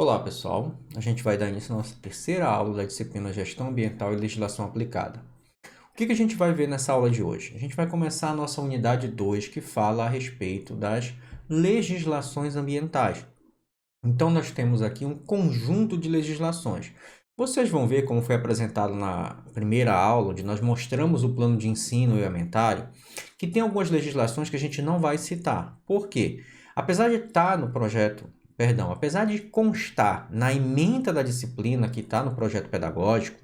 Olá, pessoal. A gente vai dar início à nossa terceira aula da disciplina Gestão Ambiental e Legislação Aplicada. O que a gente vai ver nessa aula de hoje? A gente vai começar a nossa unidade 2, que fala a respeito das legislações ambientais. Então, nós temos aqui um conjunto de legislações. Vocês vão ver, como foi apresentado na primeira aula, onde nós mostramos o plano de ensino e inventário, que tem algumas legislações que a gente não vai citar. Por quê? Apesar de estar no projeto, apesar de constar na ementa da disciplina que está no projeto pedagógico,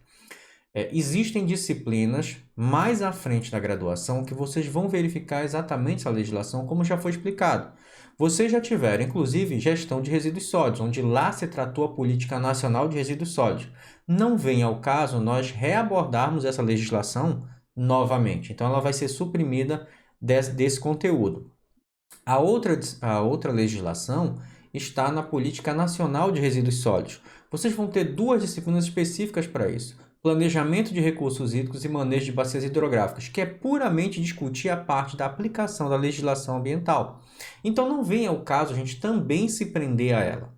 existem disciplinas mais à frente da graduação que vocês vão verificar exatamente essa legislação, como já foi explicado. Vocês já tiveram, inclusive, gestão de resíduos sólidos, onde lá se tratou a Política Nacional de Resíduos Sólidos. Não vem ao caso nós reabordarmos essa legislação novamente. Então, ela vai ser suprimida desse conteúdo. A outra legislação está na Política Nacional de Resíduos Sólidos. Vocês vão ter duas disciplinas específicas para isso. Planejamento de recursos hídricos e manejo de bacias hidrográficas, que é puramente discutir a parte da aplicação da legislação ambiental. Então, não vem ao caso a gente também se prender a ela.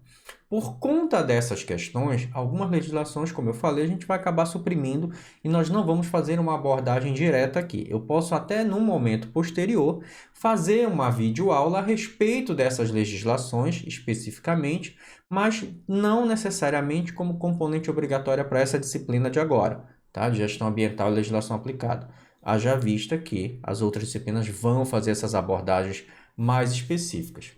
Por conta dessas questões, algumas legislações, como eu falei, a gente vai acabar suprimindo e nós não vamos fazer uma abordagem direta aqui. Eu posso até, num momento posterior, fazer uma videoaula a respeito dessas legislações especificamente, mas não necessariamente como componente obrigatória para essa disciplina de agora, tá? De gestão ambiental e legislação aplicada. Haja vista que as outras disciplinas vão fazer essas abordagens mais específicas.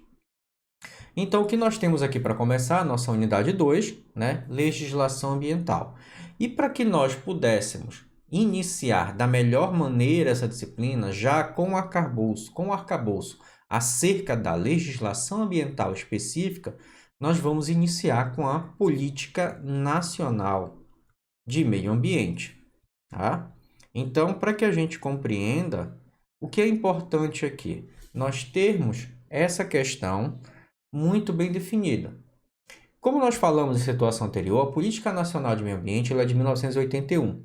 Então, o que nós temos aqui para começar, a nossa unidade 2, né? Legislação ambiental. E para que nós pudéssemos iniciar da melhor maneira essa disciplina, já com o arcabouço acerca da legislação ambiental específica, nós vamos iniciar com a Política Nacional de Meio Ambiente. Tá? Então, para que a gente compreenda, o que é importante aqui? Nós termos essa questão muito bem definida. Como nós falamos em situação anterior, a Política Nacional de Meio Ambiente ela é de 1981,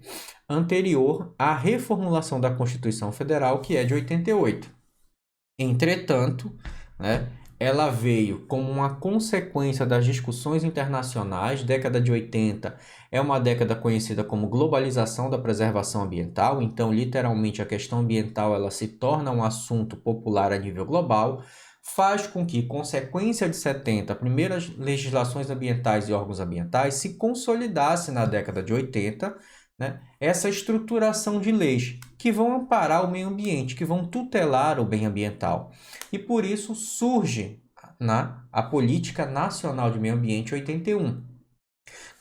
anterior à reformulação da Constituição Federal, que é de 88. Entretanto, né, ela veio como uma consequência das discussões internacionais. Década de 80 é uma década conhecida como globalização da preservação ambiental, então literalmente a questão ambiental ela se torna um assunto popular a nível global, faz com que, consequência de 70, primeiras legislações ambientais e órgãos ambientais se consolidasse na década de 80, né, essa estruturação de leis que vão amparar o meio ambiente, que vão tutelar o bem ambiental. E por isso surge a Política Nacional de Meio Ambiente 81.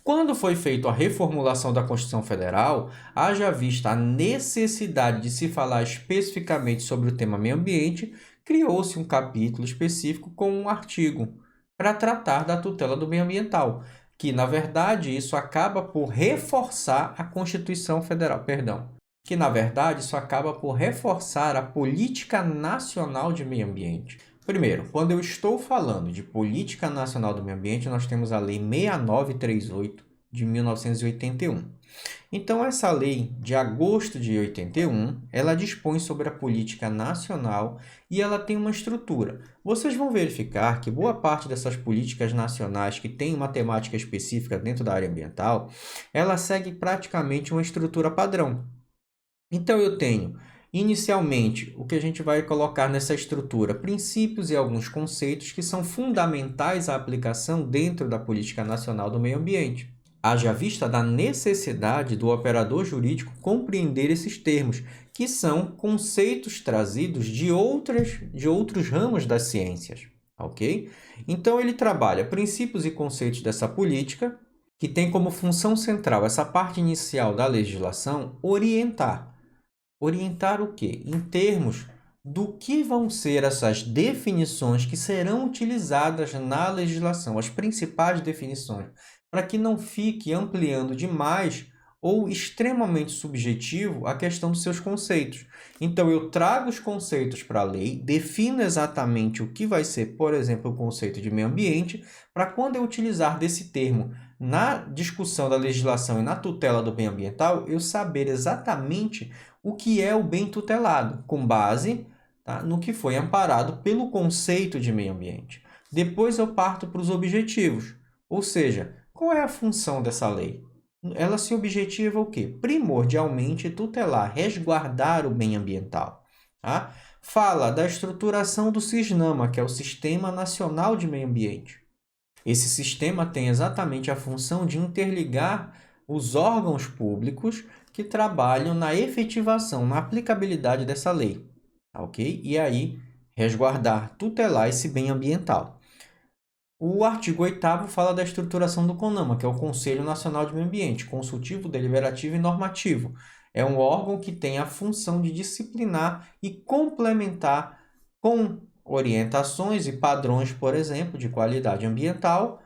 Quando foi feita a reformulação da Constituição Federal, haja vista a necessidade de se falar especificamente sobre o tema meio ambiente, criou-se um capítulo específico com um artigo para tratar da tutela do meio ambiental, que, na verdade, isso acaba por reforçar a Constituição Federal, que, na verdade, isso acaba por reforçar a Política Nacional de Meio Ambiente. Primeiro, quando eu estou falando de Política Nacional do Meio Ambiente, nós temos a Lei 6938 de 1981. Então, essa lei de agosto de 81, ela dispõe sobre a política nacional e ela tem uma estrutura. Vocês vão verificar que boa parte dessas políticas nacionais que tem uma temática específica dentro da área ambiental, ela segue praticamente uma estrutura padrão. Então, eu tenho, inicialmente, o que a gente vai colocar nessa estrutura, princípios e alguns conceitos que são fundamentais à aplicação dentro da Política Nacional do Meio Ambiente. Haja vista da necessidade do operador jurídico compreender esses termos, que são conceitos trazidos de outros ramos das ciências, ok? Então, ele trabalha princípios e conceitos dessa política, que tem como função central essa parte inicial da legislação, orientar. Orientar o quê? Em termos do que vão ser essas definições que serão utilizadas na legislação, as principais definições, para que não fique ampliando demais ou extremamente subjetivo a questão dos seus conceitos. Então, eu trago os conceitos para a lei, defino exatamente o que vai ser, por exemplo, o conceito de meio ambiente, para quando eu utilizar desse termo na discussão da legislação e na tutela do bem ambiental, eu saber exatamente o que é o bem tutelado, com base no que foi amparado pelo conceito de meio ambiente. Depois eu parto para os objetivos. Ou seja, qual é a função dessa lei? Ela se objetiva o quê? Primordialmente tutelar, resguardar o bem ambiental. Tá? Fala da estruturação do SISNAMA, que é o Sistema Nacional de Meio Ambiente. Esse sistema tem exatamente a função de interligar os órgãos públicos que trabalham na efetivação, na aplicabilidade dessa lei, ok? E aí, resguardar, tutelar esse bem ambiental. O artigo 8º fala da estruturação do CONAMA, que é o Conselho Nacional de Meio Ambiente, consultivo, deliberativo e normativo. É um órgão que tem a função de disciplinar e complementar com orientações e padrões, por exemplo, de qualidade ambiental,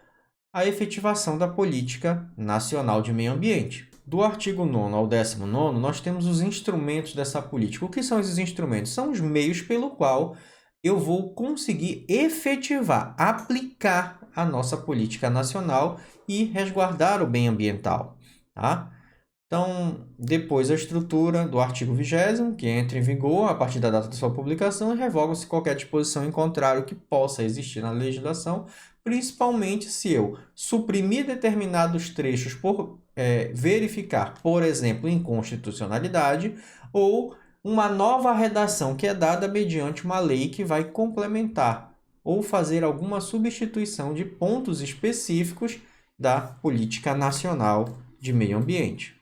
a efetivação da política nacional de meio ambiente. Do artigo 9º ao 19º, nós temos os instrumentos dessa política. O que são esses instrumentos? São os meios pelo qual eu vou conseguir efetivar, aplicar a nossa política nacional e resguardar o bem ambiental. Tá? Então, depois a estrutura do artigo 20º, que entra em vigor a partir da data da sua publicação, e revoga-se qualquer disposição em contrário que possa existir na legislação, principalmente se eu suprimir determinados trechos por verificar, por exemplo, inconstitucionalidade, ou uma nova redação que é dada mediante uma lei que vai complementar ou fazer alguma substituição de pontos específicos da política nacional de meio ambiente.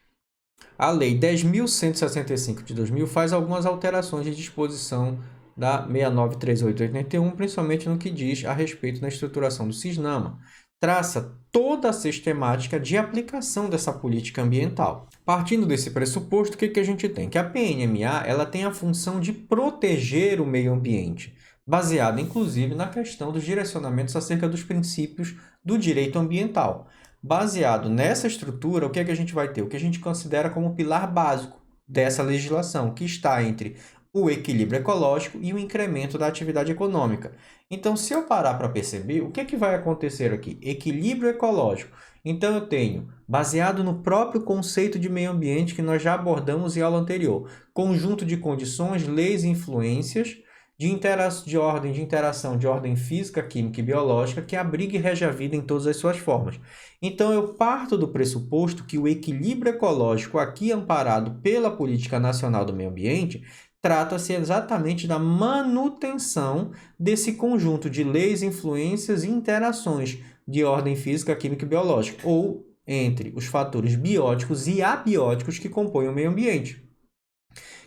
A Lei 10.165 de 2000 faz algumas alterações de disposição da 693881, principalmente no que diz a respeito da estruturação do SISNAMA. Traça toda a sistemática de aplicação dessa política ambiental. Partindo desse pressuposto, o que a gente tem? Que a PNMA ela tem a função de proteger o meio ambiente, baseado inclusive na questão dos direcionamentos acerca dos princípios do direito ambiental. Baseado nessa estrutura, o que a gente vai ter? O que a gente considera como pilar básico dessa legislação, que está entre o equilíbrio ecológico e o incremento da atividade econômica. Então, se eu parar para perceber, o que vai acontecer aqui? Equilíbrio ecológico. Então, eu tenho, baseado no próprio conceito de meio ambiente que nós já abordamos em aula anterior, conjunto de condições, leis e influências de interação de ordem física, química e biológica que abriga e rege a vida em todas as suas formas. Então, eu parto do pressuposto que o equilíbrio ecológico aqui amparado pela Política Nacional do Meio Ambiente trata-se exatamente da manutenção desse conjunto de leis, influências e interações de ordem física, química e biológica, ou entre os fatores bióticos e abióticos que compõem o meio ambiente.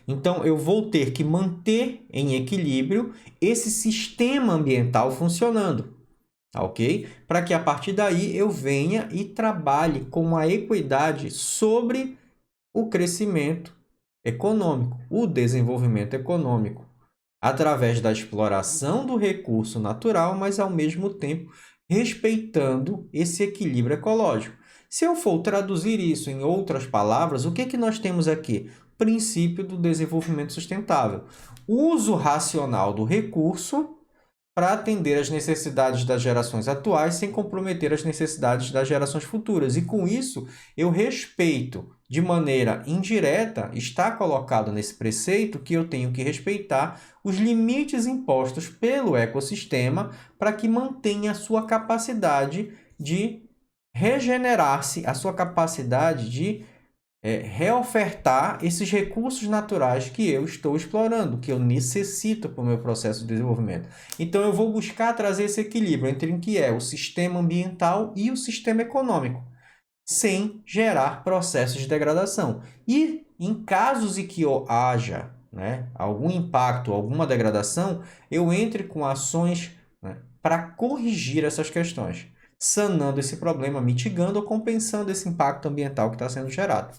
Então, eu vou ter que manter em equilíbrio esse sistema ambiental funcionando, ok? Para que a partir daí eu venha e trabalhe com uma equidade sobre o crescimento econômico, o desenvolvimento econômico, através da exploração do recurso natural, mas ao mesmo tempo respeitando esse equilíbrio ecológico. Se eu for traduzir isso em outras palavras, o que nós temos aqui? Princípio do desenvolvimento sustentável. Uso racional do recurso para atender às necessidades das gerações atuais sem comprometer as necessidades das gerações futuras. E com isso, eu respeito de maneira indireta, está colocado nesse preceito que eu tenho que respeitar os limites impostos pelo ecossistema para que mantenha a sua capacidade de regenerar-se, a sua capacidade de reofertar esses recursos naturais que eu estou explorando, que eu necessito para o meu processo de desenvolvimento. Então, eu vou buscar trazer esse equilíbrio entre o que é o sistema ambiental e o sistema econômico, sem gerar processos de degradação. E, em casos em que haja algum impacto, alguma degradação, eu entre com ações para corrigir essas questões, sanando esse problema, mitigando ou compensando esse impacto ambiental que está sendo gerado.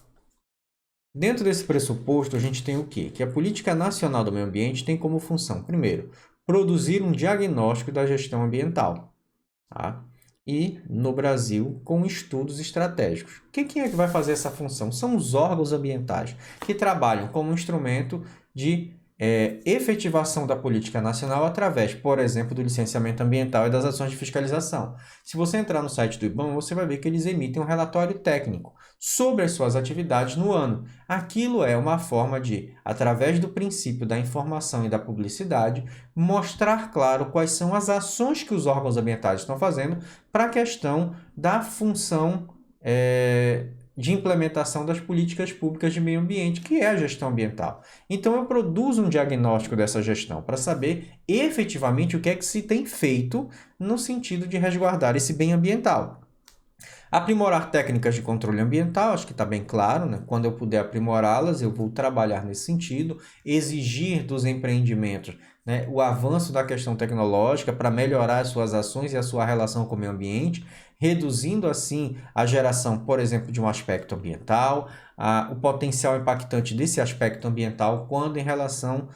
Dentro desse pressuposto, a gente tem o quê? Que a Política Nacional do Meio Ambiente tem como função, primeiro, produzir um diagnóstico da gestão ambiental. Tá? E, no Brasil, com estudos estratégicos. Quem é que vai fazer essa função? São os órgãos ambientais, que trabalham como instrumento de efetivação da política nacional através, por exemplo, do licenciamento ambiental e das ações de fiscalização. Se você entrar no site do IBAMA, você vai ver que eles emitem um relatório técnico sobre as suas atividades no ano. Aquilo é uma forma de, através do princípio da informação e da publicidade, mostrar claro quais são as ações que os órgãos ambientais estão fazendo para a questão da função de implementação das políticas públicas de meio ambiente, que é a gestão ambiental. Então, eu produzo um diagnóstico dessa gestão para saber efetivamente o que é que se tem feito no sentido de resguardar esse bem ambiental. Aprimorar técnicas de controle ambiental, acho que está bem claro, né? Quando eu puder aprimorá-las, eu vou trabalhar nesse sentido, exigir dos empreendimentos, né, o avanço da questão tecnológica para melhorar as suas ações e a sua relação com o meio ambiente, reduzindo assim a geração, por exemplo, de um aspecto ambiental, o potencial impactante desse aspecto ambiental quando em relação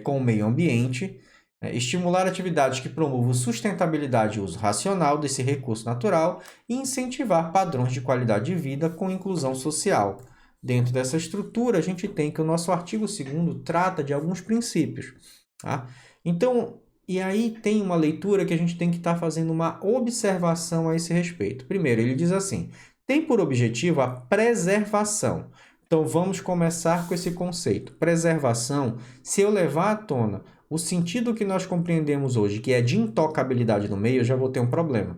com o meio ambiente. Estimular atividades que promovam sustentabilidade e uso racional desse recurso natural e incentivar padrões de qualidade de vida com inclusão social. Dentro dessa estrutura, a gente tem que o nosso artigo 2º trata de alguns princípios. Tá? Então, e aí tem uma leitura que a gente tem que estar fazendo uma observação a esse respeito. Primeiro, ele diz assim, tem por objetivo a preservação. Então, vamos começar com esse conceito. Preservação, se eu levar à tona o sentido que nós compreendemos hoje, que é de intocabilidade no meio, eu já vou ter um problema.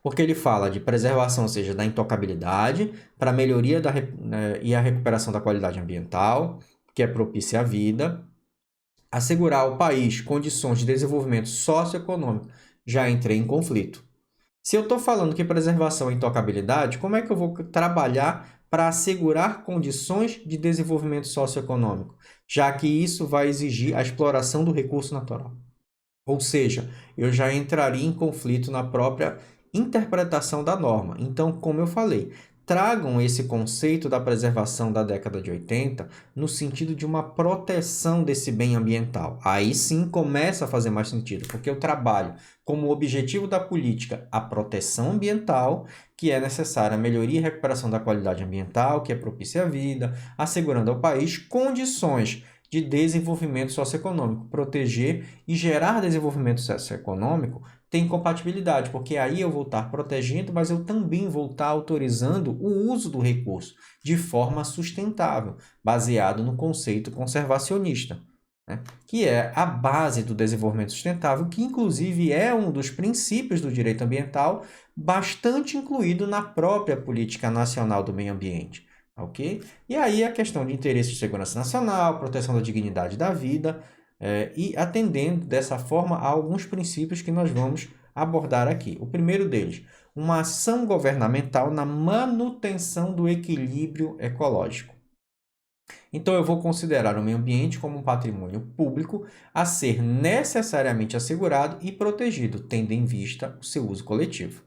Porque ele fala de preservação, ou seja, da intocabilidade, para a melhoria e a recuperação da qualidade ambiental, que é propícia à vida, assegurar ao país condições de desenvolvimento socioeconômico, já entrei em conflito. Se eu estou falando que preservação é intocabilidade, como é que eu vou trabalhar para assegurar condições de desenvolvimento socioeconômico, já que isso vai exigir a exploração do recurso natural? Ou seja, eu já entraria em conflito na própria interpretação da norma. Então, como eu falei, tragam esse conceito da preservação da década de 80 no sentido de uma proteção desse bem ambiental. Aí sim começa a fazer mais sentido, porque eu trabalho como objetivo da política a proteção ambiental, que é necessária a melhoria e recuperação da qualidade ambiental, que é propícia à vida, assegurando ao país condições de desenvolvimento socioeconômico. Proteger e gerar desenvolvimento socioeconômico tem compatibilidade, porque aí eu vou estar protegendo, mas eu também vou estar autorizando o uso do recurso de forma sustentável, baseado no conceito conservacionista, né? Que é a base do desenvolvimento sustentável, que inclusive é um dos princípios do direito ambiental, bastante incluído na própria Política Nacional do Meio Ambiente. Ok? E aí a questão de interesse de segurança nacional, proteção da dignidade da vida, e atendendo dessa forma a alguns princípios que nós vamos abordar aqui. O primeiro deles, uma ação governamental na manutenção do equilíbrio ecológico. Então, eu vou considerar o meio ambiente como um patrimônio público a ser necessariamente assegurado e protegido, tendo em vista o seu uso coletivo.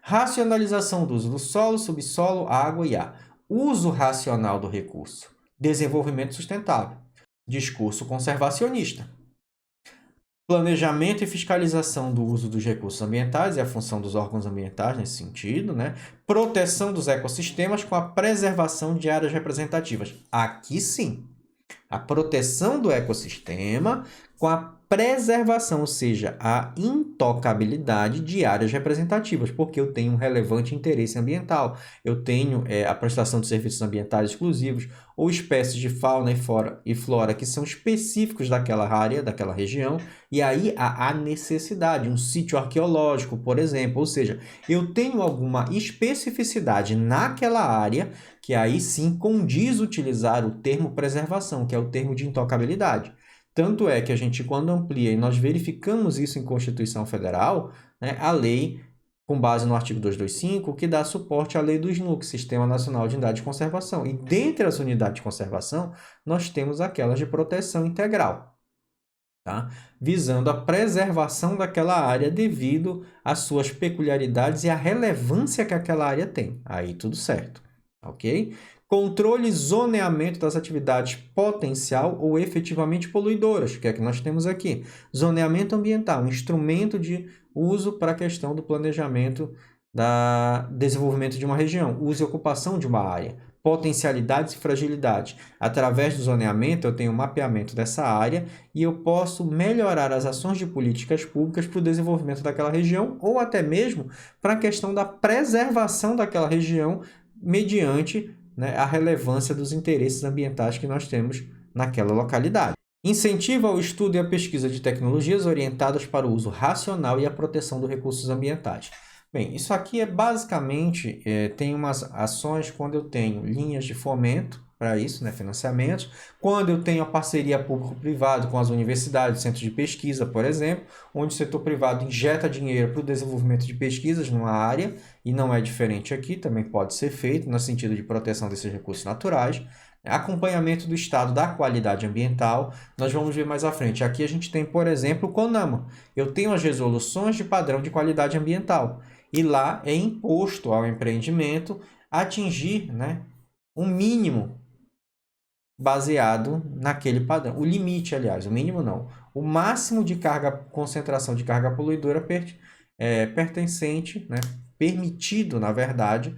Racionalização do uso do solo, subsolo, água e ar. Uso racional do recurso. Desenvolvimento sustentável. Discurso conservacionista. Planejamento e fiscalização do uso dos recursos ambientais é a função dos órgãos ambientais nesse sentido, né? Proteção dos ecossistemas com a preservação de áreas representativas. Aqui sim, a proteção do ecossistema com a preservação, ou seja, a intocabilidade de áreas representativas, porque eu tenho um relevante interesse ambiental, eu tenho a prestação de serviços ambientais exclusivos ou espécies de fauna e flora que são específicos daquela área, daquela região, e aí há a necessidade, um sítio arqueológico, por exemplo, ou seja, eu tenho alguma especificidade naquela área que aí sim condiz utilizar o termo preservação, que é o termo de intocabilidade. Tanto é que a gente, quando amplia, e nós verificamos isso em Constituição Federal, né, a lei, com base no artigo 225, que dá suporte à lei do SNUC, Sistema Nacional de Unidade de Conservação. E dentre as unidades de conservação, nós temos aquelas de proteção integral, tá? Visando a preservação daquela área devido às suas peculiaridades e à relevância que aquela área tem. Aí tudo certo, ok? Controle e zoneamento das atividades potencial ou efetivamente poluidoras. O que é que nós temos aqui? Zoneamento ambiental, um instrumento de uso para a questão do planejamento, da desenvolvimento de uma região, uso e ocupação de uma área. potencialidades e fragilidades. Através do zoneamento, eu tenho um mapeamento dessa área e eu posso melhorar as ações de políticas públicas para o desenvolvimento daquela região ou até mesmo para a questão da preservação daquela região mediante, né, a relevância dos interesses ambientais que nós temos naquela localidade. Incentiva o estudo e a pesquisa de tecnologias orientadas para o uso racional e a proteção dos recursos ambientais. Bem, isso aqui é basicamente, tem umas ações quando eu tenho linhas de fomento para isso, né, financiamentos, quando eu tenho a parceria público-privado com as universidades, centros de pesquisa, por exemplo, onde o setor privado injeta dinheiro para o desenvolvimento de pesquisas numa área, e não é diferente aqui, também pode ser feito no sentido de proteção desses recursos naturais. Acompanhamento do estado da qualidade ambiental, nós vamos ver mais à frente. Aqui a gente tem, por exemplo, o CONAMA. Eu tenho as resoluções de padrão de qualidade ambiental. E lá é imposto ao empreendimento atingir, né, um mínimo baseado naquele padrão. O limite, aliás, o mínimo não. O máximo de concentração de carga poluidora pertencente, né, permitido, na verdade,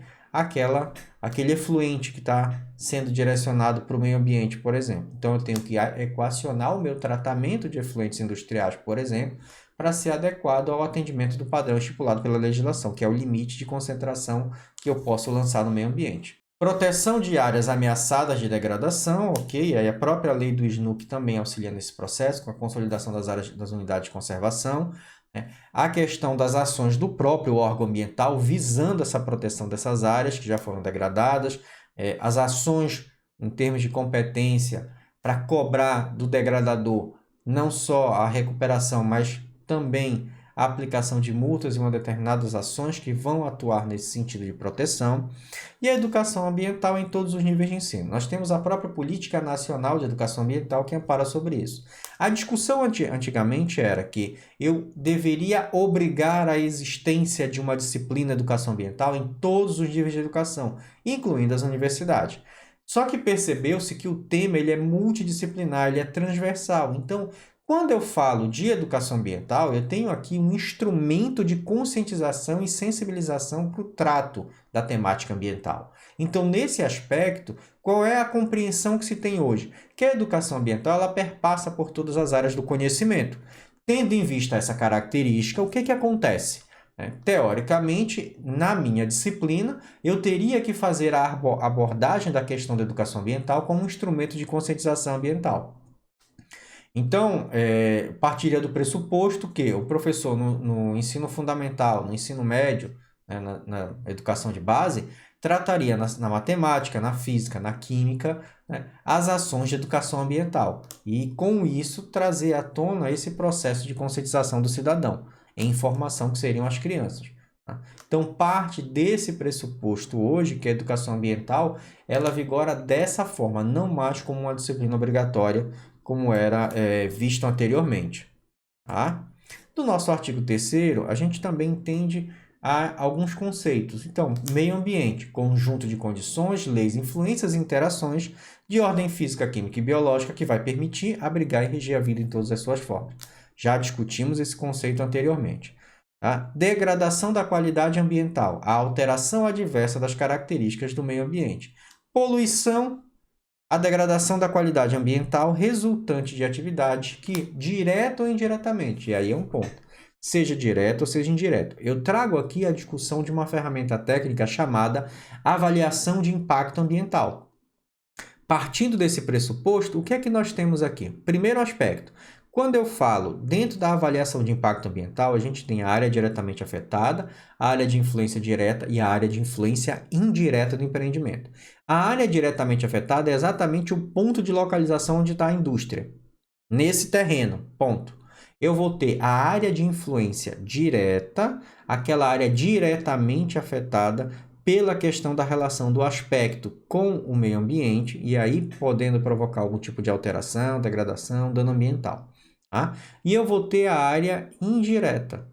aquele efluente que está sendo direcionado para o meio ambiente, por exemplo. Então, eu tenho que equacionar o meu tratamento de efluentes industriais, por exemplo, para ser adequado ao atendimento do padrão estipulado pela legislação, que é o limite de concentração que eu posso lançar no meio ambiente. Proteção de áreas ameaçadas de degradação, ok? Aí a própria lei do SNUC também auxilia nesse processo, com a consolidação das áreas das unidades de conservação, né? A questão das ações do próprio órgão ambiental visando essa proteção dessas áreas que já foram degradadas, as ações em termos de competência para cobrar do degradador não só a recuperação, mas também a aplicação de multas e uma determinadas ações que vão atuar nesse sentido de proteção, e a educação ambiental em todos os níveis de ensino. Nós temos a própria Política Nacional de Educação Ambiental que ampara sobre isso. A discussão antigamente era que eu deveria obrigar a existência de uma disciplina de educação ambiental em todos os níveis de educação, incluindo as universidades. Só que percebeu-se que o tema ele é multidisciplinar, ele é transversal. Então, quando eu falo de educação ambiental, eu tenho aqui um instrumento de conscientização e sensibilização para o trato da temática ambiental. Então, nesse aspecto, qual é a compreensão que se tem hoje? Que a educação ambiental ela perpassa por todas as áreas do conhecimento. Tendo em vista essa característica, o que acontece? Teoricamente, na minha disciplina, eu teria que fazer a abordagem da questão da educação ambiental como um instrumento de conscientização ambiental. Então, partiria do pressuposto que o professor no ensino fundamental, no ensino médio, né, na educação de base, trataria na matemática, na física, na química, né, as ações de educação ambiental. E, com isso, trazer à tona esse processo de conscientização do cidadão, em formação que seriam as crianças. Tá? Então, parte desse pressuposto hoje, que a educação ambiental, ela vigora dessa forma, não mais como uma disciplina obrigatória, como era visto anteriormente. Tá? No nosso artigo 3º, a gente também entende alguns conceitos. Então, meio ambiente, conjunto de condições, leis, influências e interações de ordem física, química e biológica que vai permitir abrigar e reger a vida em todas as suas formas. Já discutimos esse conceito anteriormente. Tá? Degradação da qualidade ambiental, a alteração adversa das características do meio ambiente. Poluição, a degradação da qualidade ambiental resultante de atividades que, direta ou indiretamente, e aí é um ponto, seja direto ou seja indireto. Eu trago aqui a discussão de uma ferramenta técnica chamada avaliação de impacto ambiental. Partindo desse pressuposto, o que é que nós temos aqui? Primeiro aspecto, quando eu falo dentro da avaliação de impacto ambiental, a gente tem a área diretamente afetada, a área de influência direta e a área de influência indireta do empreendimento. A área diretamente afetada é exatamente o ponto de localização onde está a indústria. Nesse terreno, ponto. Eu vou ter a área de influência direta, aquela área diretamente afetada pela questão da relação do aspecto com o meio ambiente, e aí podendo provocar algum tipo de alteração, degradação, dano ambiental. Tá? E eu vou ter a área indireta,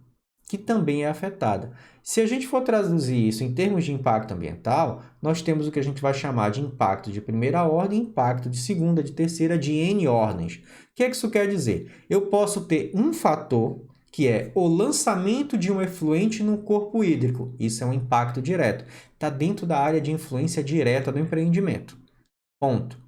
que também é afetada. Se a gente for traduzir isso em termos de impacto ambiental, nós temos o que a gente vai chamar de impacto de primeira ordem, impacto de segunda, de terceira, de N ordens. O que é que isso quer dizer? Eu posso ter um fator que é o lançamento de um efluente no corpo hídrico. Isso é um impacto direto. Está dentro da área de influência direta do empreendimento. Ponto.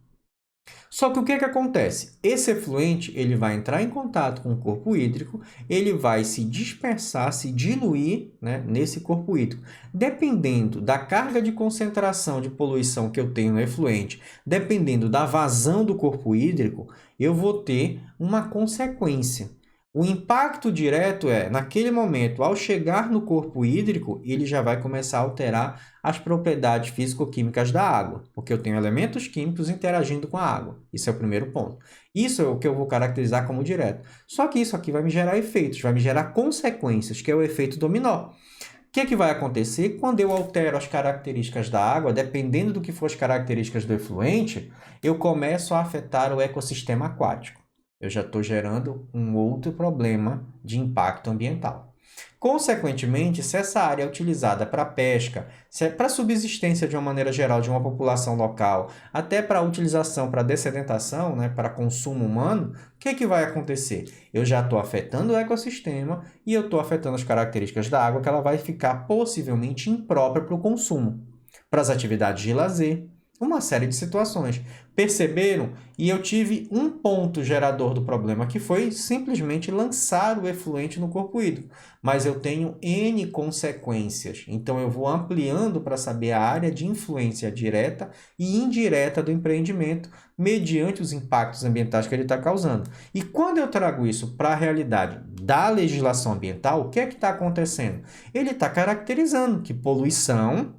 Só que o que acontece? Esse efluente ele vai entrar em contato com o corpo hídrico, ele vai se dispersar, se diluir, né, nesse corpo hídrico. Dependendo da carga de concentração de poluição que eu tenho no efluente, dependendo da vazão do corpo hídrico, eu vou ter uma consequência. O impacto direto é, naquele momento, ao chegar no corpo hídrico, ele já vai começar a alterar as propriedades físico-químicas da água, porque eu tenho elementos químicos interagindo com a água. Isso é o primeiro ponto. Isso é o que eu vou caracterizar como direto. Só que isso aqui vai me gerar efeitos, vai me gerar consequências, que é o efeito dominó. O que vai acontecer quando eu altero as características da água, dependendo do que for as características do efluente, eu começo a afetar o ecossistema aquático. Eu já estou gerando um outro problema de impacto ambiental. Consequentemente, se essa área é utilizada para pesca, se é para subsistência de uma maneira geral de uma população local, até para utilização para dessedentação, né, para consumo humano, o que vai acontecer? Eu já estou afetando o ecossistema e eu estou afetando as características da água, que ela vai ficar possivelmente imprópria para o consumo, para as atividades de lazer, uma série de situações. Perceberam? E eu tive um ponto gerador do problema, que foi simplesmente lançar o efluente no corpo hídrico. Mas eu tenho N consequências. Então, eu vou ampliando para saber a área de influência direta e indireta do empreendimento, mediante os impactos ambientais que ele está causando. E quando eu trago isso para a realidade da legislação ambiental, o que é que está acontecendo? Ele está caracterizando que poluição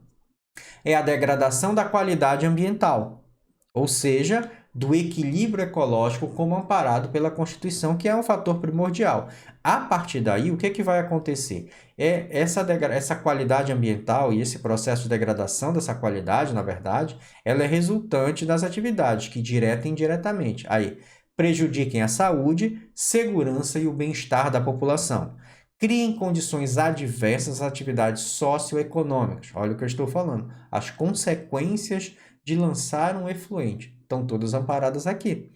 é a degradação da qualidade ambiental, ou seja, do equilíbrio ecológico como amparado pela Constituição, que é um fator primordial. A partir daí, o que vai acontecer? Essa qualidade ambiental e esse processo de degradação dessa qualidade, na verdade, ela é resultante das atividades que, direta e indiretamente, prejudiquem a saúde, segurança e o bem-estar da população. Criem condições adversas às atividades socioeconômicas. Olha o que eu estou falando. As consequências de lançar um efluente estão todas amparadas aqui.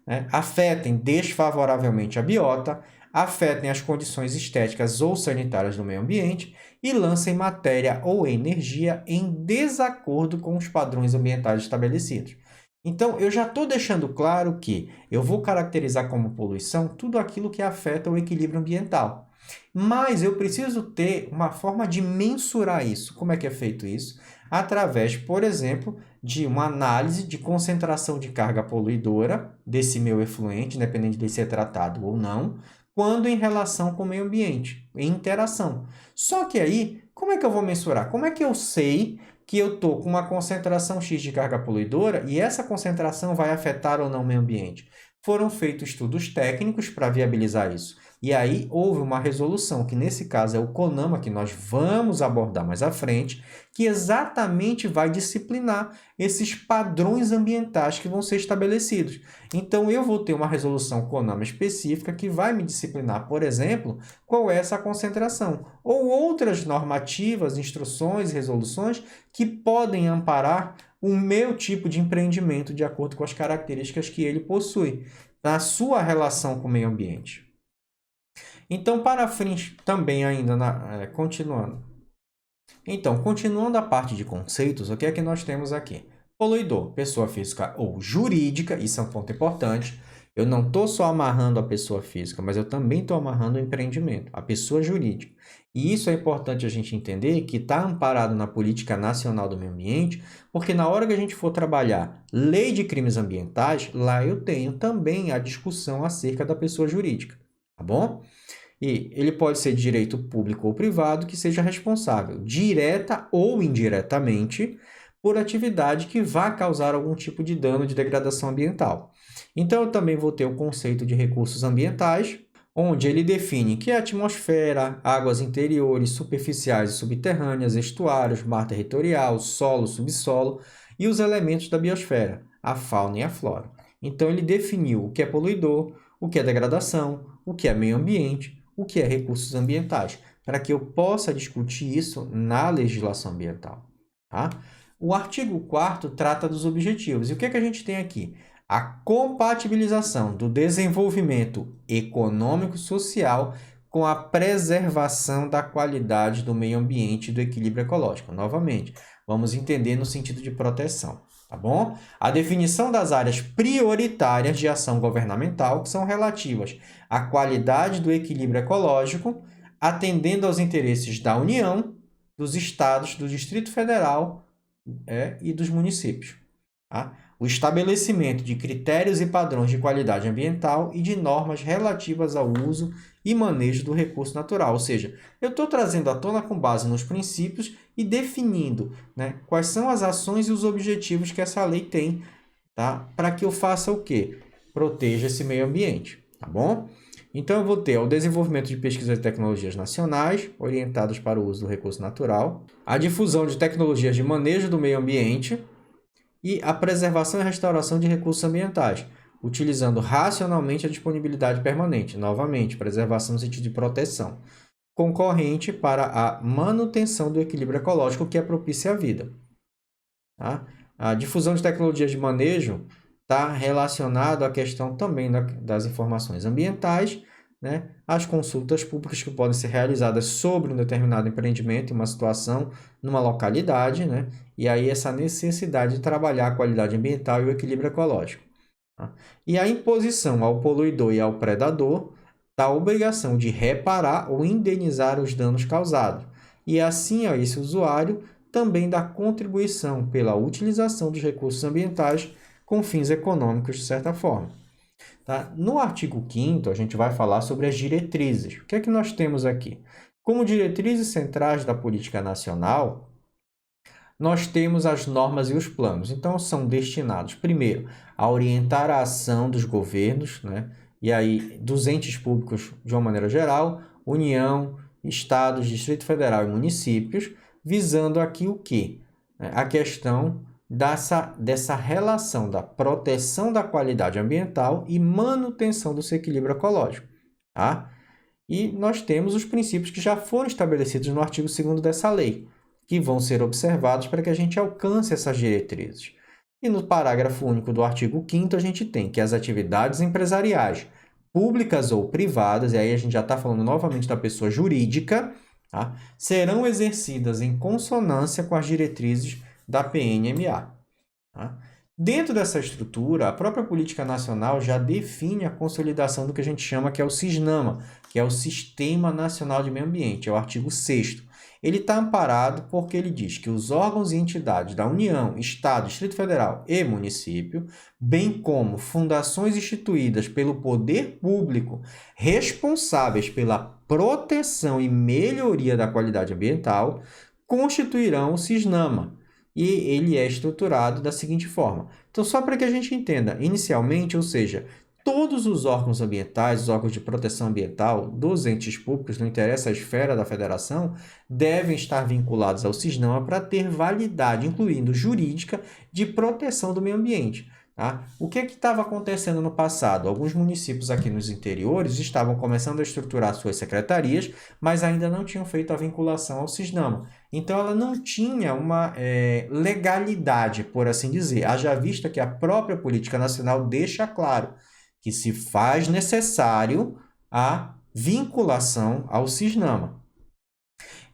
Né? Afetem desfavoravelmente a biota, afetem as condições estéticas ou sanitárias do meio ambiente e lancem matéria ou energia em desacordo com os padrões ambientais estabelecidos. Então, eu já estou deixando claro que eu vou caracterizar como poluição tudo aquilo que afeta o equilíbrio ambiental. Mas eu preciso ter uma forma de mensurar isso. Como é que é feito isso? Através, por exemplo, de uma análise de concentração de carga poluidora desse meu efluente, independente de ser tratado ou não, quando em relação com o meio ambiente, em interação. Só que aí, como é que eu vou mensurar? Como é que eu sei que eu estou com uma concentração X de carga poluidora e essa concentração vai afetar ou não o meio ambiente? Foram feitos estudos técnicos para viabilizar isso. E aí houve uma resolução, que nesse caso é o CONAMA, que nós vamos abordar mais à frente, que exatamente vai disciplinar esses padrões ambientais que vão ser estabelecidos. Então, eu vou ter uma resolução CONAMA específica que vai me disciplinar, por exemplo, qual é essa concentração, ou outras normativas, instruções e resoluções que podem amparar o meu tipo de empreendimento de acordo com as características que ele possui, na sua relação com o meio ambiente. Então, para frente, também ainda, continuando. Então, continuando a parte de conceitos, o que é que nós temos aqui? Poluidor, pessoa física ou jurídica, isso é um ponto importante. Eu não estou só amarrando a pessoa física, mas eu também estou amarrando o empreendimento, a pessoa jurídica. E isso é importante a gente entender que está amparado na Política Nacional do Meio Ambiente, porque na hora que a gente for trabalhar lei de crimes ambientais, lá eu tenho também a discussão acerca da pessoa jurídica, tá bom? E ele pode ser de direito público ou privado que seja responsável, direta ou indiretamente, por atividade que vá causar algum tipo de dano de degradação ambiental. Então, eu também vou ter o conceito de recursos ambientais, onde ele define que é a atmosfera, águas interiores, superficiais e subterrâneas, estuários, mar territorial, solo, subsolo e os elementos da biosfera, a fauna e a flora. Então, ele definiu o que é poluidor, o que é degradação, o que é meio ambiente, o que é recursos ambientais, para que eu possa discutir isso na legislação ambiental. Tá? O artigo 4º trata dos objetivos. E o que a gente tem aqui? A compatibilização do desenvolvimento econômico e social com a preservação da qualidade do meio ambiente e do equilíbrio ecológico. Novamente, vamos entender no sentido de proteção, tá bom? A definição das áreas prioritárias de ação governamental, que são relativas à qualidade do equilíbrio ecológico, atendendo aos interesses da União, dos estados, do Distrito Federal e dos municípios. Tá? O estabelecimento de critérios e padrões de qualidade ambiental e de normas relativas ao uso e manejo do recurso natural. Ou seja, eu estou trazendo à tona com base nos princípios e definindo, né, quais são as ações e os objetivos que essa lei tem, tá? Para que eu faça o quê? Proteja esse meio ambiente, tá bom? Então, eu vou ter o desenvolvimento de pesquisas e tecnologias nacionais, orientadas para o uso do recurso natural, a difusão de tecnologias de manejo do meio ambiente e a preservação e restauração de recursos ambientais, utilizando racionalmente a disponibilidade permanente, novamente, preservação no sentido de proteção, concorrente para a manutenção do equilíbrio ecológico que é propício à vida. Tá? A difusão de tecnologias de manejo está relacionado à questão também das informações ambientais, né? As consultas públicas que podem ser realizadas sobre um determinado empreendimento, uma situação, numa localidade, né? E aí essa necessidade de trabalhar a qualidade ambiental e o equilíbrio ecológico. Tá? E a imposição ao poluidor e ao predador da obrigação de reparar ou indenizar os danos causados. E assim a esse usuário também da contribuição pela utilização dos recursos ambientais com fins econômicos, de certa forma. Tá? No artigo 5º, a gente vai falar sobre as diretrizes. O que é que nós temos aqui? Como diretrizes centrais da política nacional, nós temos as normas e os planos. Então, são destinados, primeiro, a orientar a ação dos governos, né? E aí, dos entes públicos de uma maneira geral, União, Estados, Distrito Federal e municípios, visando aqui o quê? A questão dessa relação da proteção da qualidade ambiental e manutenção do seu equilíbrio ecológico. Tá? E nós temos os princípios que já foram estabelecidos no artigo 2º dessa lei, que vão ser observados para que a gente alcance essas diretrizes. E no parágrafo único do artigo 5º a gente tem que as atividades empresariais, públicas ou privadas, e aí a gente já está falando novamente da pessoa jurídica, tá? Serão exercidas em consonância com as diretrizes da PNMA. Tá? Dentro dessa estrutura, a própria política nacional já define a consolidação do que a gente chama que é o SISNAMA, que é o Sistema Nacional de Meio Ambiente, é o artigo 6º. Ele está amparado porque ele diz que os órgãos e entidades da União, Estado, Distrito Federal e município, bem como fundações instituídas pelo poder público responsáveis pela proteção e melhoria da qualidade ambiental, constituirão o SISNAMA. E ele é estruturado da seguinte forma. Então, só para que a gente entenda, inicialmente, ou seja, todos os órgãos ambientais, os órgãos de proteção ambiental dos entes públicos, não interessa a esfera da federação, devem estar vinculados ao SISNAMA para ter validade, incluindo jurídica, de proteção do meio ambiente. Tá? O que estava acontecendo no passado? Alguns municípios aqui nos interiores estavam começando a estruturar suas secretarias, mas ainda não tinham feito a vinculação ao SISNAMA. Então, ela não tinha uma legalidade, por assim dizer. Haja vista que a própria política nacional deixa claro que se faz necessário a vinculação ao SISNAMA.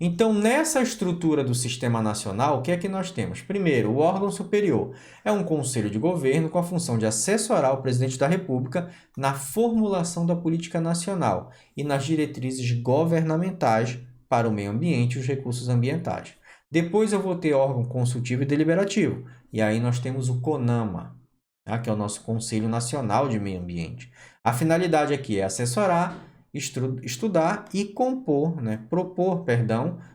Então, nessa estrutura do Sistema Nacional, o que é que nós temos? Primeiro, o órgão superior é um conselho de governo com a função de assessorar o presidente da República na formulação da política nacional e nas diretrizes governamentais para o meio ambiente e os recursos ambientais. Depois eu vou ter órgão consultivo e deliberativo, e aí nós temos o CONAMA, tá? Que é o nosso Conselho Nacional de Meio Ambiente. A finalidade aqui é assessorar, estudar e propor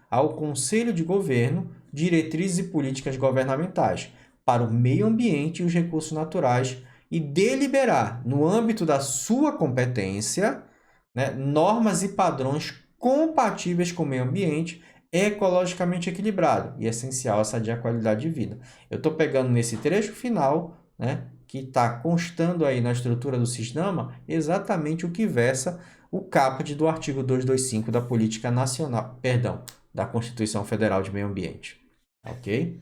ao Conselho de Governo diretrizes e políticas governamentais para o meio ambiente e os recursos naturais e deliberar, no âmbito da sua competência, normas e padrões compatíveis com o meio ambiente ecologicamente equilibrado e essencial a sadia qualidade de vida. Eu estou pegando nesse trecho final, que está constando aí na estrutura do SISNAMA, exatamente o que versa o caput do artigo 225 da Política Nacional, da Constituição Federal de Meio Ambiente. Ok?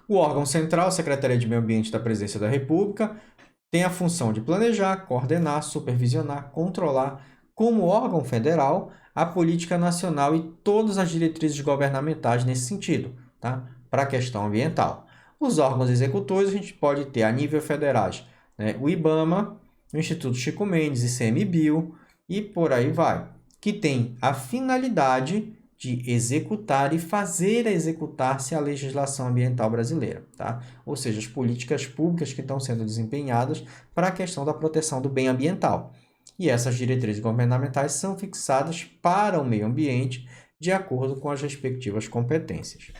O órgão central, Secretaria de Meio Ambiente da Presidência da República, tem a função de planejar, coordenar, supervisionar, controlar, como órgão federal, a política nacional e todas as diretrizes governamentais nesse sentido, tá? Para a questão ambiental. Os órgãos executores a gente pode ter a nível federais, né? O IBAMA, o Instituto Chico Mendes, ICMBio e por aí vai, que tem a finalidade de executar e fazer executar-se a legislação ambiental brasileira, tá? Ou seja, as políticas públicas que estão sendo desempenhadas para a questão da proteção do bem ambiental. E essas diretrizes governamentais são fixadas para o meio ambiente de acordo com as respectivas competências.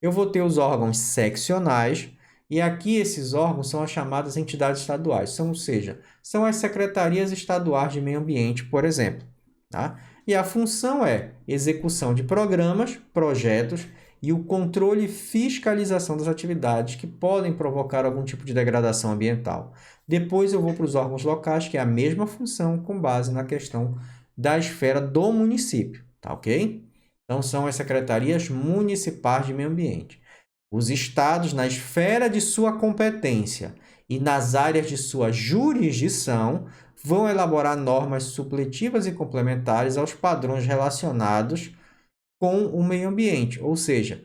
Eu vou ter os órgãos seccionais, e aqui esses órgãos são as chamadas entidades estaduais, ou seja, são as secretarias estaduais de meio ambiente, por exemplo, tá? E a função é execução de programas, projetos e o controle e fiscalização das atividades que podem provocar algum tipo de degradação ambiental. Depois eu vou para os órgãos locais, que é a mesma função com base na questão da esfera do município, tá ok? Então, são as secretarias municipais de meio ambiente. Os estados, na esfera de sua competência e nas áreas de sua jurisdição, vão elaborar normas supletivas e complementares aos padrões relacionados com o meio ambiente, ou seja,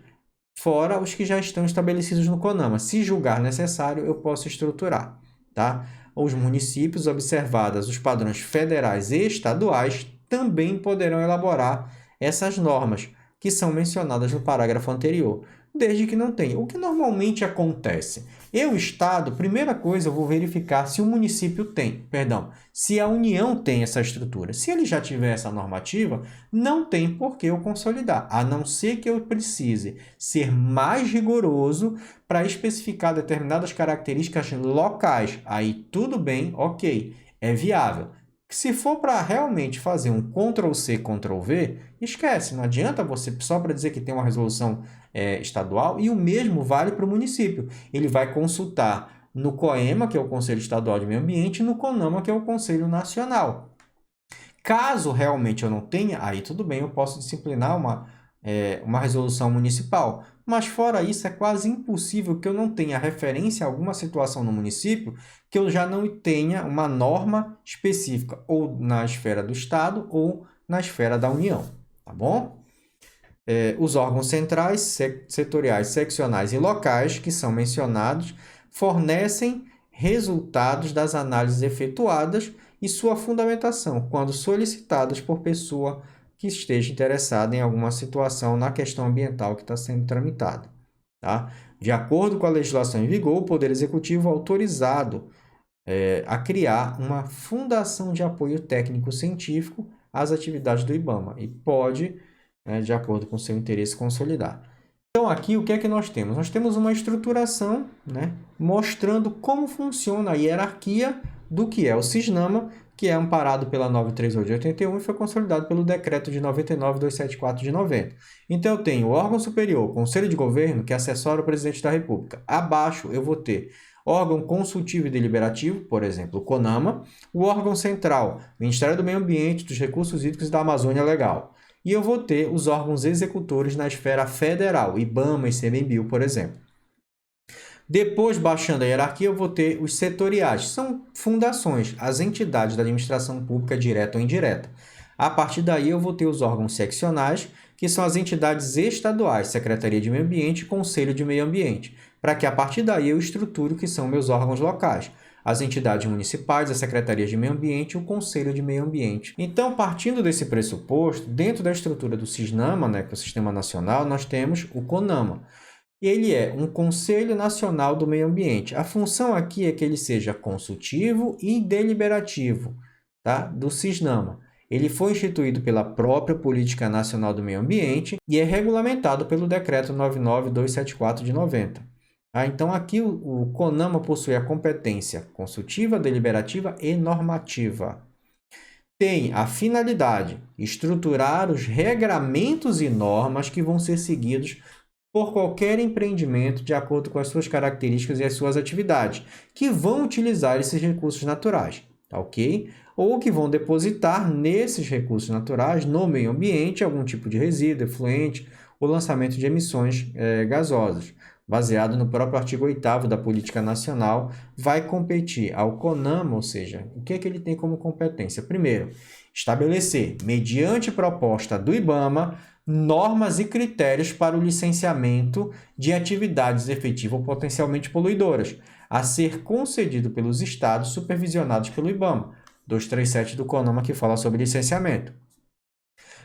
fora os que já estão estabelecidos no CONAMA. Se julgar necessário, eu posso estruturar, tá? Os municípios, observados os padrões federais e estaduais, também poderão elaborar essas normas que são mencionadas no parágrafo anterior, desde que não tenha. O que normalmente acontece? Eu, Estado, primeira coisa, eu vou verificar se o município tem, se a União tem essa estrutura. Se ele já tiver essa normativa, não tem por que eu consolidar, a não ser que eu precise ser mais rigoroso para especificar determinadas características locais. Aí tudo bem, ok, é viável. Se for para realmente fazer um Ctrl+C, Ctrl+V, esquece, não adianta você só para dizer que tem uma resolução estadual, e o mesmo vale para o município. Ele vai consultar no COEMA, que é o Conselho Estadual de Meio Ambiente, e no CONAMA, que é o Conselho Nacional. Caso realmente eu não tenha, aí tudo bem, eu posso disciplinar uma resolução municipal. Mas fora isso, é quase impossível que eu não tenha referência a alguma situação no município que eu já não tenha uma norma específica, ou na esfera do Estado ou na esfera da União, tá bom? Os órgãos centrais, setoriais, seccionais e locais que são mencionados fornecem resultados das análises efetuadas e sua fundamentação, quando solicitadas por pessoa que esteja interessada em alguma situação na questão ambiental que está sendo tramitada, tá? De acordo com a legislação em vigor, o Poder Executivo é autorizado a criar uma fundação de apoio técnico-científico às atividades do IBAMA e pode, de acordo com seu interesse, consolidar. Então, aqui, o que é que nós temos? Nós temos uma estruturação, mostrando como funciona a hierarquia do que é o CISNAMA, que é amparado pela 938 de 81 e foi consolidado pelo Decreto de 99.274 de 90. Então, eu tenho o órgão superior, o Conselho de Governo, que assessora o Presidente da República. Abaixo, eu vou ter órgão consultivo e deliberativo, por exemplo, o CONAMA, o órgão central, Ministério do Meio Ambiente, dos Recursos Hídricos e da Amazônia Legal. E eu vou ter os órgãos executores na esfera federal, IBAMA e ICMBio, por exemplo. Depois, baixando a hierarquia, eu vou ter os setoriais. São fundações, as entidades da administração pública direta ou indireta. A partir daí, eu vou ter os órgãos seccionais, que são as entidades estaduais, Secretaria de Meio Ambiente e Conselho de Meio Ambiente, para que a partir daí eu estruture o que são meus órgãos locais. As entidades municipais, as secretarias de meio ambiente e o Conselho de Meio Ambiente. Então, partindo desse pressuposto, dentro da estrutura do CISNAMA, que é o Sistema Nacional, nós temos o CONAMA. Ele é um Conselho Nacional do Meio Ambiente. A função aqui é que ele seja consultivo e deliberativo, tá? Do CISNAMA. Ele foi instituído pela própria Política Nacional do Meio Ambiente e é regulamentado pelo Decreto 99.274 de 90. Então, aqui o CONAMA possui a competência consultiva, deliberativa e normativa. Tem a finalidade de estruturar os regramentos e normas que vão ser seguidos por qualquer empreendimento de acordo com as suas características e as suas atividades, que vão utilizar esses recursos naturais, tá ok? Ou que vão depositar nesses recursos naturais, no meio ambiente, algum tipo de resíduo, efluente, ou lançamento de emissões gasosas. Baseado no próprio artigo 8º da Política Nacional, vai competir ao CONAMA, ou seja, o que é que ele tem como competência? Primeiro, Estabelecer, mediante proposta do IBAMA, normas e critérios para o licenciamento de atividades efetivas ou potencialmente poluidoras, a ser concedido pelos estados supervisionados pelo IBAMA. 237 do CONAMA, que fala sobre licenciamento.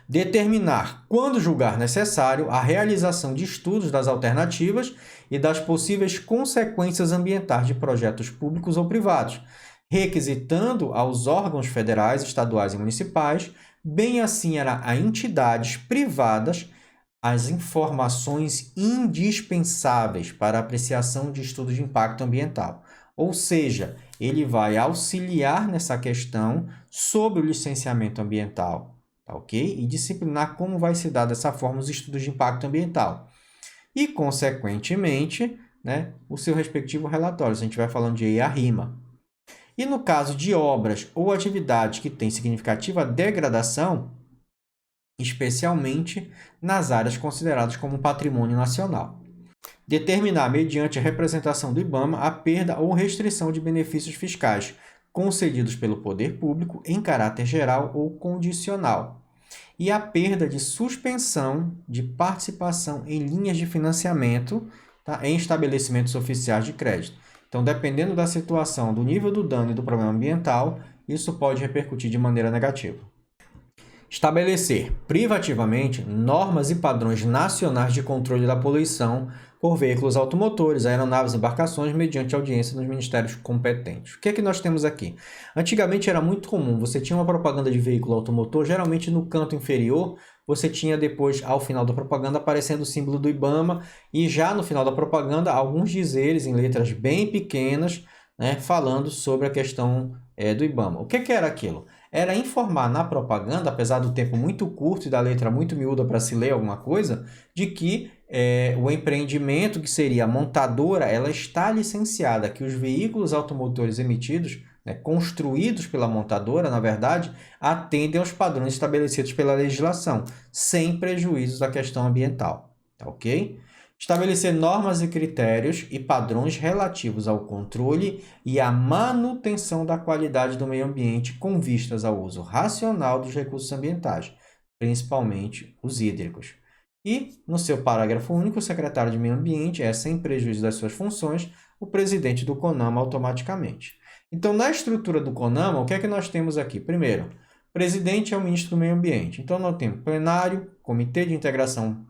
Determinar, quando julgar necessário, a realização de estudos das alternativas e das possíveis consequências ambientais de projetos públicos ou privados, requisitando aos órgãos federais, estaduais e municipais, bem assim a entidades privadas, as informações indispensáveis para a apreciação de estudos de impacto ambiental. Ou seja, ele vai auxiliar nessa questão sobre o licenciamento ambiental, tá ok? E disciplinar como vai se dar dessa forma os estudos de impacto ambiental. E, consequentemente, né, o seu respectivo relatório. A gente vai falando de EIA-RIMA. E no caso de obras ou atividades que têm significativa degradação, especialmente nas áreas consideradas como patrimônio nacional. Determinar, mediante a representação do IBAMA, a perda ou restrição de benefícios fiscais concedidos pelo poder público em caráter geral ou condicional. E a perda de suspensão de participação em linhas de financiamento, tá, em estabelecimentos oficiais de crédito. Então, dependendo da situação, do nível do dano e do problema ambiental, isso pode repercutir de maneira negativa. Estabelecer privativamente normas e padrões nacionais de controle da poluição por veículos automotores, aeronaves e embarcações, mediante audiência nos ministérios competentes. O que é que nós temos aqui? Antigamente era muito comum, você tinha uma propaganda de veículo automotor, geralmente no canto inferior, você tinha depois, ao final da propaganda, aparecendo o símbolo do IBAMA, e já no final da propaganda, alguns dizeres em letras bem pequenas, né, falando sobre a questão do IBAMA. O que era aquilo? Era informar na propaganda, apesar do tempo muito curto e da letra muito miúda para se ler alguma coisa, de que o empreendimento, que seria a montadora, ela está licenciada, que os veículos automotores emitidos, né, construídos pela montadora, na verdade, atendem aos padrões estabelecidos pela legislação, sem prejuízos da questão ambiental. Tá ok? Estabelecer normas e critérios e padrões relativos ao controle e à manutenção da qualidade do meio ambiente com vistas ao uso racional dos recursos ambientais, principalmente os hídricos. E, no seu parágrafo único, o secretário de Meio Ambiente é, sem prejuízo das suas funções, o presidente do CONAMA automaticamente. Então, na estrutura do CONAMA, o que é que nós temos aqui? Primeiro, o presidente é o ministro do Meio Ambiente. Então, nós temos plenário, comitê de integração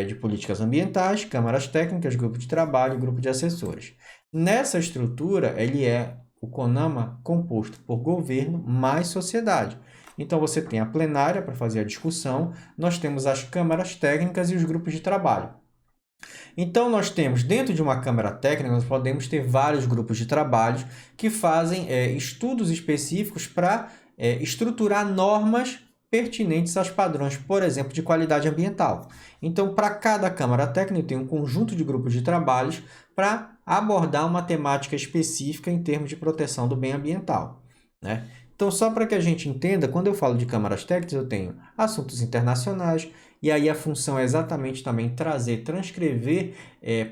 de políticas ambientais, câmaras técnicas, grupo de trabalho e grupo de assessores. Nessa estrutura, o CONAMA composto por governo mais sociedade. Então, você tem a plenária para fazer a discussão, nós temos as câmaras técnicas e os grupos de trabalho. Então, nós temos, dentro de uma câmara técnica, nós podemos ter vários grupos de trabalho que fazem estudos específicos para estruturar normas pertinentes aos padrões, por exemplo, de qualidade ambiental. Então, para cada câmara técnica, tem um conjunto de grupos de trabalhos para abordar uma temática específica em termos de proteção do bem ambiental, né? Então, só para que a gente entenda, quando eu falo de câmaras técnicas, eu tenho assuntos internacionais, e aí a função é exatamente também transcrever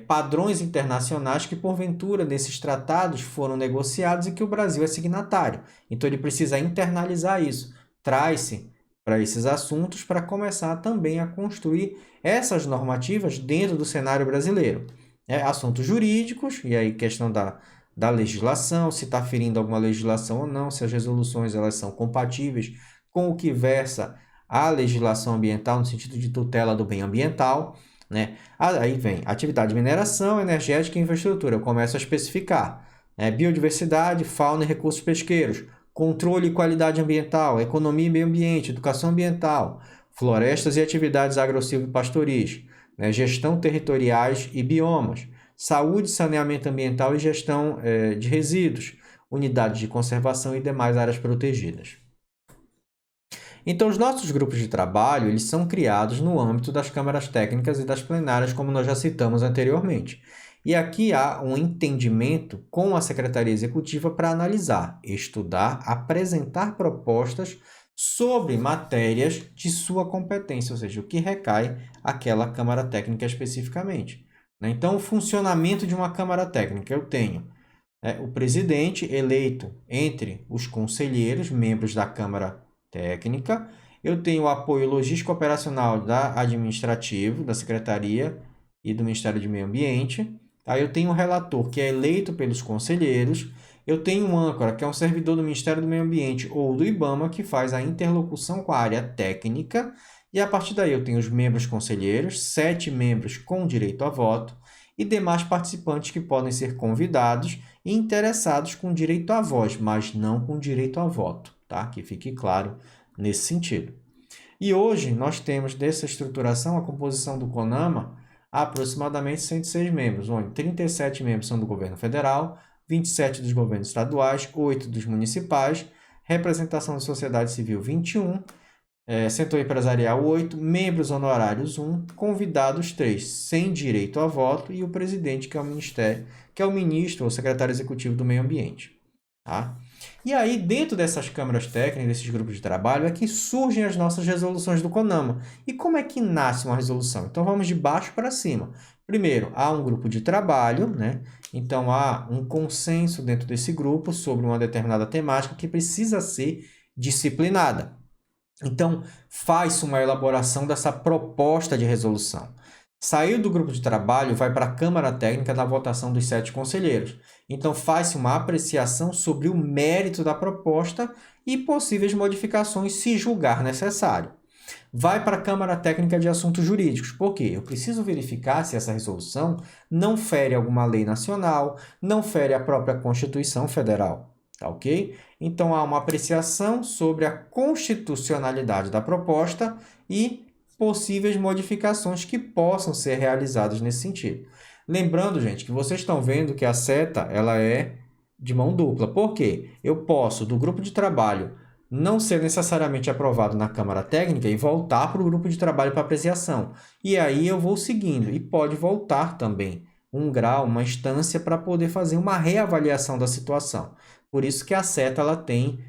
padrões internacionais que, porventura, nesses tratados foram negociados e que o Brasil é signatário. Então, ele precisa internalizar isso. Traz-se para esses assuntos para começar também a construir essas normativas dentro do cenário brasileiro. Assuntos jurídicos, e aí questão da legislação, se está ferindo alguma legislação ou não, se as resoluções elas são compatíveis com o que versa a legislação ambiental no sentido de tutela do bem ambiental, né? Aí vem atividade de mineração, energética e infraestrutura. Eu começo a especificar biodiversidade, fauna e recursos pesqueiros, controle e qualidade ambiental, economia e meio ambiente, educação ambiental, florestas e atividades agro-silvo-pastoris, gestão territoriais e biomas, saúde, saneamento ambiental e gestão de resíduos, unidades de conservação e demais áreas protegidas. Então, os nossos grupos de trabalho eles são criados no âmbito das câmaras técnicas e das plenárias, como nós já citamos anteriormente. E aqui há um entendimento com a Secretaria Executiva para analisar, estudar, apresentar propostas sobre matérias de sua competência, ou seja, o que recai àquela Câmara Técnica especificamente. Então, o funcionamento de uma Câmara Técnica, eu tenho o presidente eleito entre os conselheiros, membros da Câmara técnica, eu tenho o apoio logístico operacional da administrativo, da Secretaria e do Ministério do Meio Ambiente. Tá? Eu tenho um relator que é eleito pelos conselheiros. Eu tenho um âncora, que é um servidor do Ministério do Meio Ambiente ou do IBAMA, que faz a interlocução com a área técnica. E a partir daí eu tenho os membros conselheiros, 7 membros com direito a voto e demais participantes que podem ser convidados e interessados com direito à voz, mas não com direito a voto, tá? Que fique claro nesse sentido. E hoje nós temos dessa estruturação a composição do CONAMA aproximadamente 106 membros, onde 37 membros são do governo federal, 27 dos governos estaduais, 8 dos municipais, representação da sociedade civil 21, setor empresarial 8, membros honorários 1, convidados 3, sem direito a voto, e o presidente, que é o ministério, que é o ministro ou secretário executivo do meio ambiente. Tá? E aí, dentro dessas câmaras técnicas, desses grupos de trabalho, é que surgem as nossas resoluções do CONAMA. E como é que nasce uma resolução? Então, vamos de baixo para cima. Primeiro, há um grupo de trabalho, né? Então, há um consenso dentro desse grupo sobre uma determinada temática que precisa ser disciplinada. Então, faz-se uma elaboração dessa proposta de resolução. Saiu do grupo de trabalho, vai para a Câmara Técnica da votação dos 7 conselheiros. Então, faz-se uma apreciação sobre o mérito da proposta e possíveis modificações, se julgar necessário. Vai para a Câmara Técnica de Assuntos Jurídicos. Por quê? Eu preciso verificar se essa resolução não fere alguma lei nacional, não fere a própria Constituição Federal. Tá ok? Então, há uma apreciação sobre a constitucionalidade da proposta e possíveis modificações que possam ser realizadas nesse sentido. Lembrando, gente, que vocês estão vendo que a seta ela é de mão dupla. Por quê? Eu posso, do grupo de trabalho, não ser necessariamente aprovado na Câmara Técnica e voltar para o grupo de trabalho para apreciação. E aí eu vou seguindo. E pode voltar também um grau, uma instância para poder fazer uma reavaliação da situação. Por isso que a seta ela tem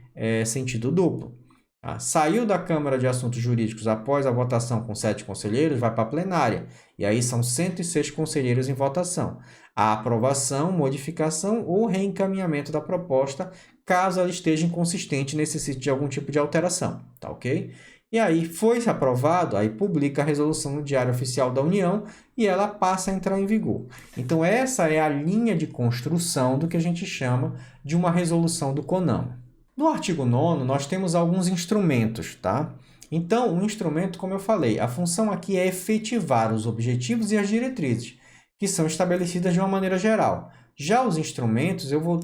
sentido duplo. Tá? Saiu da Câmara de Assuntos Jurídicos após a votação com 7 conselheiros, vai para a plenária. E aí são 106 conselheiros em votação. A aprovação, modificação ou reencaminhamento da proposta, caso ela esteja inconsistente e necessite de algum tipo de alteração. Tá ok? E aí foi aprovado, aí publica a resolução no Diário Oficial da União e ela passa a entrar em vigor. Então, essa é a linha de construção do que a gente chama de uma resolução do CONAMA. No artigo 9º, nós temos alguns instrumentos, tá? Então, o instrumento, como eu falei, a função aqui é efetivar os objetivos e as diretrizes, que são estabelecidas de uma maneira geral. Já os instrumentos, eu vou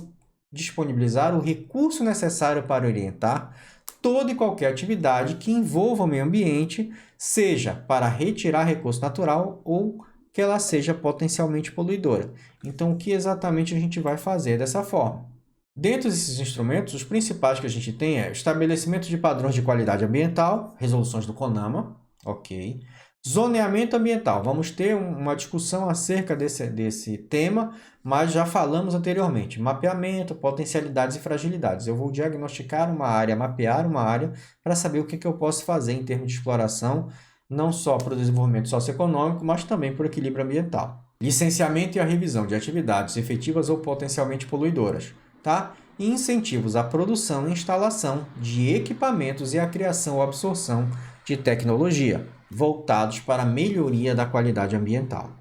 disponibilizar o recurso necessário para orientar toda e qualquer atividade que envolva o meio ambiente, seja para retirar recurso natural ou que ela seja potencialmente poluidora. Então, o que exatamente a gente vai fazer dessa forma? Dentro desses instrumentos, os principais que a gente tem é o estabelecimento de padrões de qualidade ambiental, resoluções do CONAMA, ok. Zoneamento ambiental, vamos ter uma discussão acerca desse tema, mas já falamos anteriormente. Mapeamento, potencialidades e fragilidades. Eu vou diagnosticar uma área, mapear uma área, para saber o que eu posso fazer em termos de exploração, não só para o desenvolvimento socioeconômico, mas também para o equilíbrio ambiental. Licenciamento e a revisão de atividades efetivas ou potencialmente poluidoras. Tá? E incentivos à produção e instalação de equipamentos e à criação ou absorção de tecnologia, voltados para a melhoria da qualidade ambiental.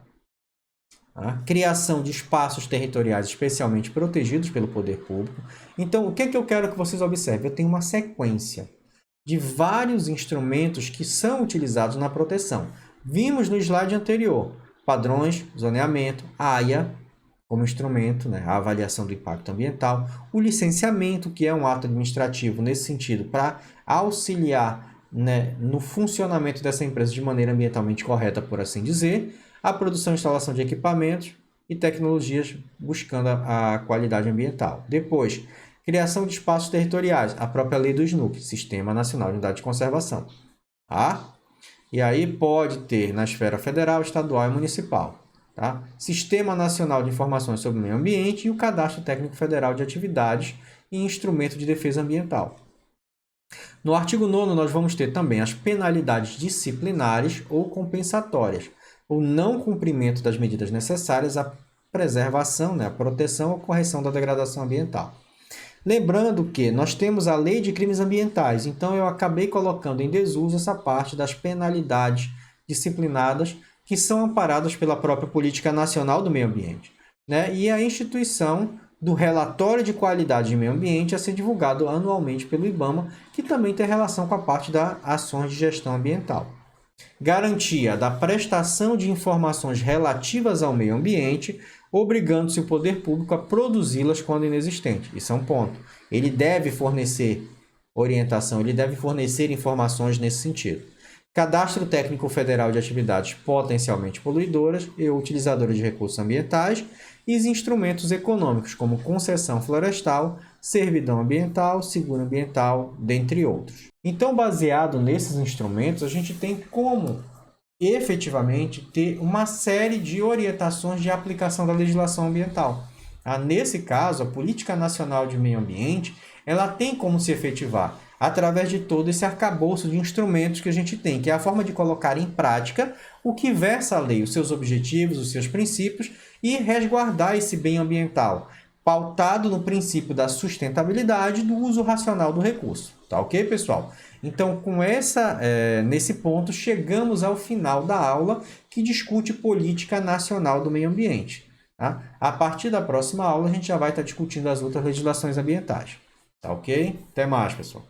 Tá? Criação de espaços territoriais especialmente protegidos pelo poder público. Então, o que eu quero que vocês observem? Eu tenho uma sequência de vários instrumentos que são utilizados na proteção. Vimos no slide anterior, padrões, zoneamento, AIA, como instrumento, né, a avaliação do impacto ambiental, o licenciamento, que é um ato administrativo nesse sentido, para auxiliar, né, no funcionamento dessa empresa de maneira ambientalmente correta, por assim dizer, a produção e instalação de equipamentos e tecnologias buscando a qualidade ambiental. Depois, criação de espaços territoriais, a própria lei do SNUC, Sistema Nacional de Unidade de Conservação. Tá? E aí pode ter na esfera federal, estadual e municipal. Tá? Sistema Nacional de Informações sobre o Meio Ambiente e o Cadastro Técnico Federal de Atividades e Instrumento de Defesa Ambiental. No artigo 9º, nós vamos ter também as penalidades disciplinares ou compensatórias, o não cumprimento das medidas necessárias à preservação, né, à proteção ou correção da degradação ambiental. Lembrando que nós temos a Lei de Crimes Ambientais, então eu acabei colocando em desuso essa parte das penalidades disciplinadas que são amparadas pela própria Política Nacional do Meio Ambiente, né? E a instituição do relatório de qualidade de meio ambiente a ser divulgado anualmente pelo IBAMA, que também tem relação com a parte das ações de gestão ambiental. Garantia da prestação de informações relativas ao meio ambiente, obrigando-se o poder público a produzi-las quando inexistente. Isso é um ponto. Ele deve fornecer orientação, ele deve fornecer informações nesse sentido. Cadastro técnico federal de atividades potencialmente poluidoras e utilizadoras de recursos ambientais e os instrumentos econômicos, como concessão florestal, servidão ambiental, seguro ambiental, dentre outros. Então, baseado nesses instrumentos, a gente tem como efetivamente ter uma série de orientações de aplicação da legislação ambiental. Nesse caso, a Política Nacional de Meio Ambiente, ela tem como se efetivar através de todo esse arcabouço de instrumentos que a gente tem, que é a forma de colocar em prática o que versa a lei, os seus objetivos, os seus princípios e resguardar esse bem ambiental, pautado no princípio da sustentabilidade do uso racional do recurso. Tá ok, pessoal? Então, nesse ponto, chegamos ao final da aula que discute Política Nacional do Meio Ambiente. Tá? A partir da próxima aula, a gente já vai estar discutindo as outras legislações ambientais. Tá ok? Até mais, pessoal.